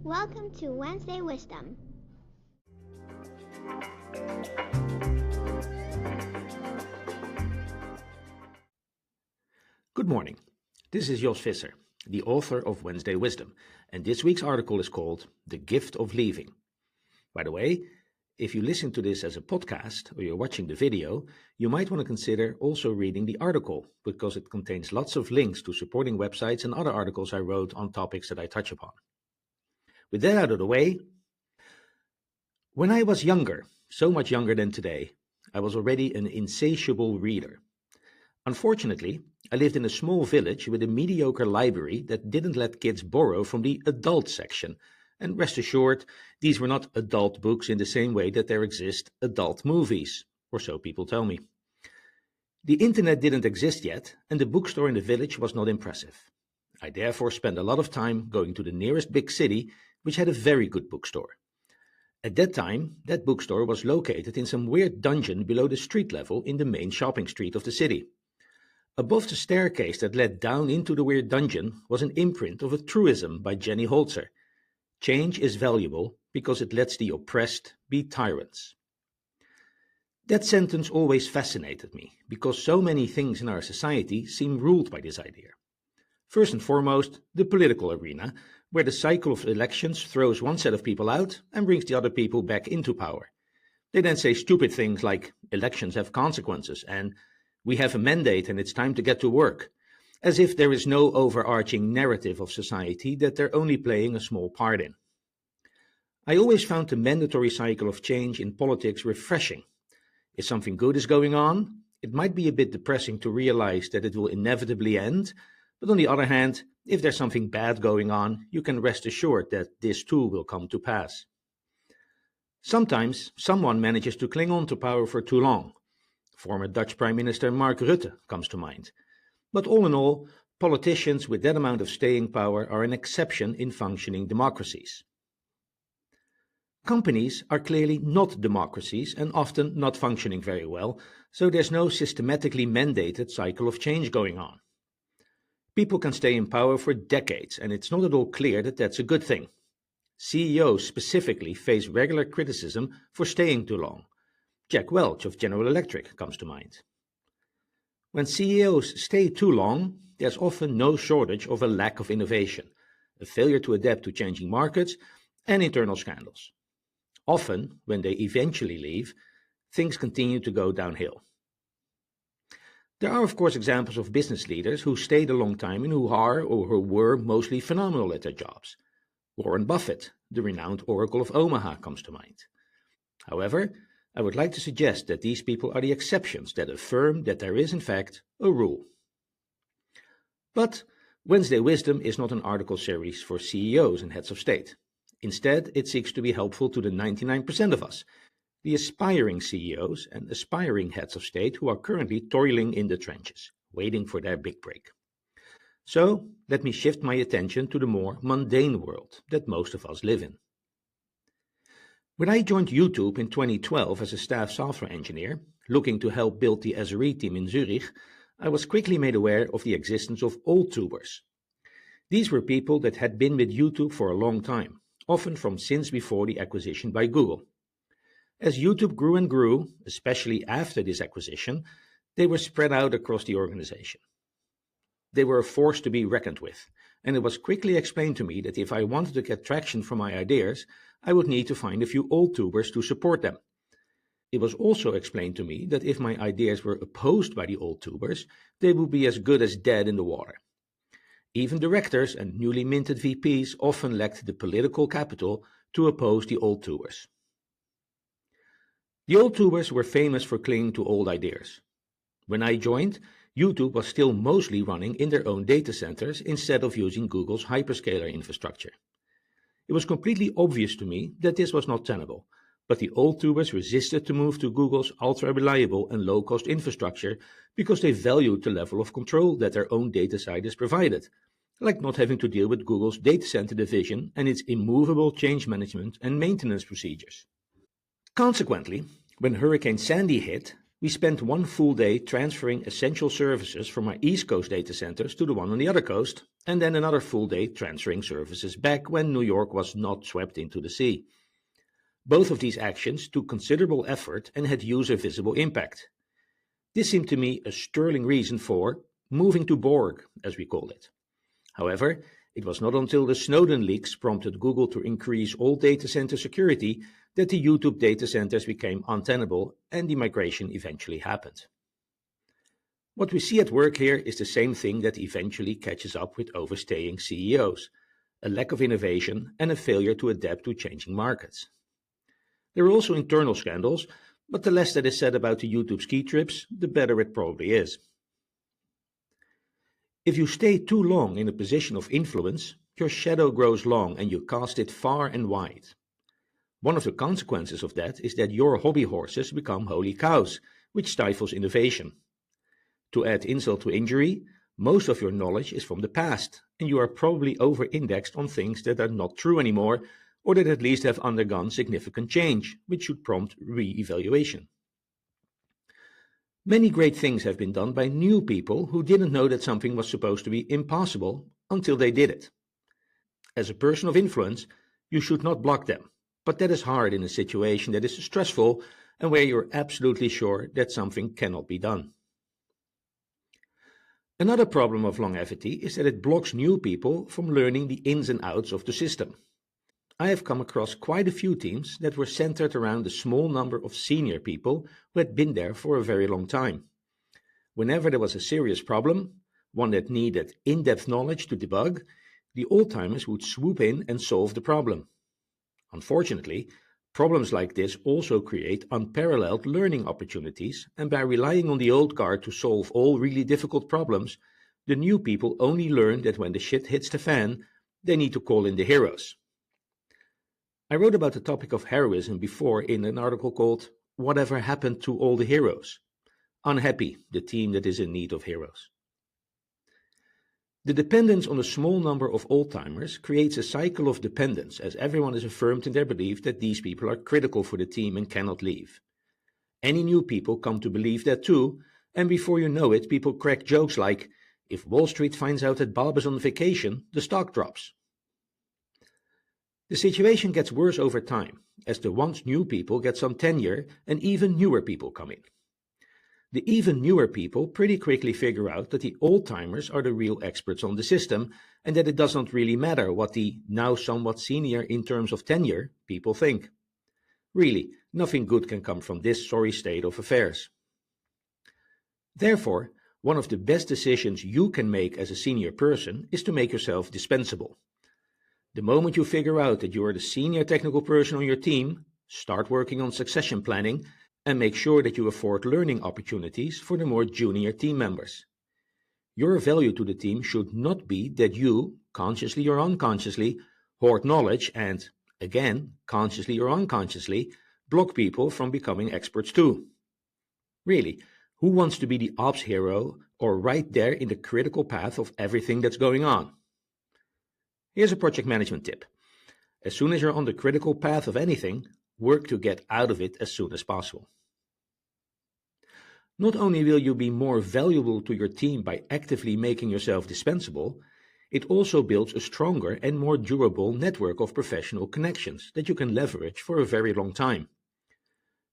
Welcome to Wednesday Wisdom. Good morning. This is Jos Visser, the author of Wednesday Wisdom, and this week's article is called The Gift of Leaving. By the way, if you listen to this as a podcast or you're watching the video, you might want to consider also reading the article because it contains lots of links to supporting websites and other articles I wrote on topics that I touch upon. With that out of the way, when I was younger, so much younger than today, I was already an insatiable reader. Unfortunately, I lived in a small village with a mediocre library that didn't let kids borrow from the adult section. And rest assured, these were not adult books in the same way that there exist adult movies, or so people tell me. The internet didn't exist yet, and the bookstore in the village was not impressive. I therefore spent a lot of time going to the nearest big city, which had a very good bookstore. At that time, that bookstore was located in some weird dungeon below the street level in the main shopping street of the city. Above the staircase that led down into the weird dungeon was an imprint of a truism by Jenny Holzer. Change is valuable because it lets the oppressed be tyrants. That sentence always fascinated me because so many things in our society seem ruled by this idea. First and foremost, the political arena, where the cycle of elections throws one set of people out and brings the other people back into power. They then say stupid things like elections have consequences and we have a mandate and it's time to get to work, as if there is no overarching narrative of society that they're only playing a small part in. I always found the mandatory cycle of change in politics refreshing. If something good is going on, it might be a bit depressing to realize that it will inevitably end, but on the other hand, if there's something bad going on, you can rest assured that this too will come to pass. Sometimes someone manages to cling on to power for too long. Former Dutch Prime Minister Mark Rutte comes to mind. But all in all, politicians with that amount of staying power are an exception in functioning democracies. Companies are clearly not democracies and often not functioning very well, so there's no systematically mandated cycle of change going on. People can stay in power for decades, and it's not at all clear that that's a good thing. CEOs specifically face regular criticism for staying too long. Jack Welch of General Electric comes to mind. When CEOs stay too long, there's often no shortage of a lack of innovation, a failure to adapt to changing markets, and internal scandals. Often, when they eventually leave, things continue to go downhill. There are, of course, examples of business leaders who stayed a long time and who are or who were mostly phenomenal at their jobs. Warren Buffett, the renowned Oracle of Omaha, comes to mind. However, I would like to suggest that these people are the exceptions that affirm that there is, in fact, a rule. But Wednesday Wisdom is not an article series for CEOs and heads of state. Instead, it seeks to be helpful to the 99% of us, the aspiring CEOs and aspiring heads of state who are currently toiling in the trenches, waiting for their big break. So, let me shift my attention to the more mundane world that most of us live in. When I joined YouTube in 2012 as a staff software engineer, looking to help build the SRE team in Zurich, I was quickly made aware of the existence of old tubers. These were people that had been with YouTube for a long time, often from since before the acquisition by Google. As YouTube grew and grew, especially after this acquisition, they were spread out across the organization. They were a force to be reckoned with, and it was quickly explained to me that if I wanted to get traction for my ideas, I would need to find a few old tubers to support them. It was also explained to me that if my ideas were opposed by the old tubers, they would be as good as dead in the water. Even directors and newly minted VPs often lacked the political capital to oppose the old tubers. The old tubers were famous for clinging to old ideas. When I joined, YouTube was still mostly running in their own data centers instead of using Google's hyperscaler infrastructure. It was completely obvious to me that this was not tenable, but the old tubers resisted to move to Google's ultra-reliable and low-cost infrastructure because they valued the level of control that their own data scientists provided, like not having to deal with Google's data center division and its immovable change management and maintenance procedures. Consequently, when Hurricane Sandy hit, we spent one full day transferring essential services from our East Coast data centers to the one on the other coast, and then another full day transferring services back when New York was not swept into the sea. Both of these actions took considerable effort and had user-visible impact. This seemed to me a sterling reason for moving to Borg, as we called it. However, it was not until the Snowden leaks prompted Google to increase all data center security that the YouTube data centers became untenable and the migration eventually happened. What we see at work here is the same thing that eventually catches up with overstaying CEOs, a lack of innovation and a failure to adapt to changing markets. There are also internal scandals, but the less that is said about the YouTube ski trips, the better it probably is. If you stay too long in a position of influence, your shadow grows long and you cast it far and wide. One of the consequences of that is that your hobby horses become holy cows, which stifles innovation. To add insult to injury, most of your knowledge is from the past, and you are probably over-indexed on things that are not true anymore, or that at least have undergone significant change, which should prompt re-evaluation. Many great things have been done by new people who didn't know that something was supposed to be impossible until they did it. As a person of influence, you should not block them, but that is hard in a situation that is stressful and where you're absolutely sure that something cannot be done. Another problem of longevity is that it blocks new people from learning the ins and outs of the system. I have come across quite a few teams that were centered around a small number of senior people who had been there for a very long time. Whenever there was a serious problem, one that needed in-depth knowledge to debug, the old-timers would swoop in and solve the problem. Unfortunately, problems like this also create unparalleled learning opportunities, and by relying on the old guard to solve all really difficult problems, the new people only learn that when the shit hits the fan, they need to call in the heroes. I wrote about the topic of heroism before in an article called Whatever Happened to All the Heroes? Unhappy, the team that is in need of heroes. The dependence on a small number of old-timers creates a cycle of dependence as everyone is affirmed in their belief that these people are critical for the team and cannot leave. Any new people come to believe that too, and before you know it, people crack jokes like, if Wall Street finds out that Bob is on vacation, the stock drops. The situation gets worse over time, as the once new people get some tenure and even newer people come in. The even newer people pretty quickly figure out that the old-timers are the real experts on the system and that it doesn't really matter what the now somewhat senior in terms of tenure people think. Really, nothing good can come from this sorry state of affairs. Therefore, one of the best decisions you can make as a senior person is to make yourself dispensable. The moment you figure out that you are the senior technical person on your team, start working on succession planning and make sure that you afford learning opportunities for the more junior team members. Your value to the team should not be that you, consciously or unconsciously, hoard knowledge and, again, consciously or unconsciously, block people from becoming experts too. Really, who wants to be the ops hero or right there in the critical path of everything that's going on? Here's a project management tip. As soon as you're on the critical path of anything, work to get out of it as soon as possible. Not only will you be more valuable to your team by actively making yourself dispensable, it also builds a stronger and more durable network of professional connections that you can leverage for a very long time.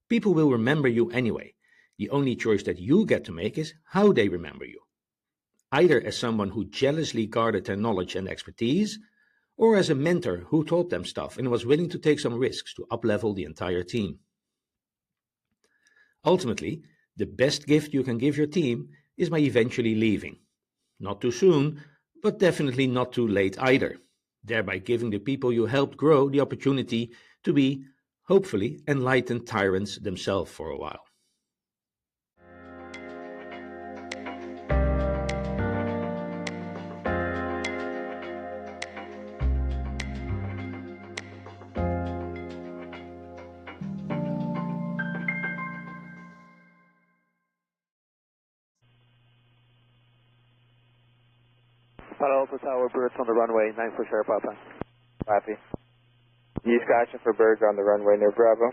People will remember you anyway. The only choice that you get to make is how they remember you. Either as someone who jealously guarded their knowledge and expertise, or as a mentor who taught them stuff and was willing to take some risks to up-level the entire team. Ultimately, the best gift you can give your team is by eventually leaving. Not too soon, but definitely not too late either, thereby giving the people you helped grow the opportunity to be, hopefully, enlightened tyrants themselves for a while. Palo Alpha Tower, birds on the runway, 9 for sure, Papa. Copy. You scratching for birds on the runway near Bravo.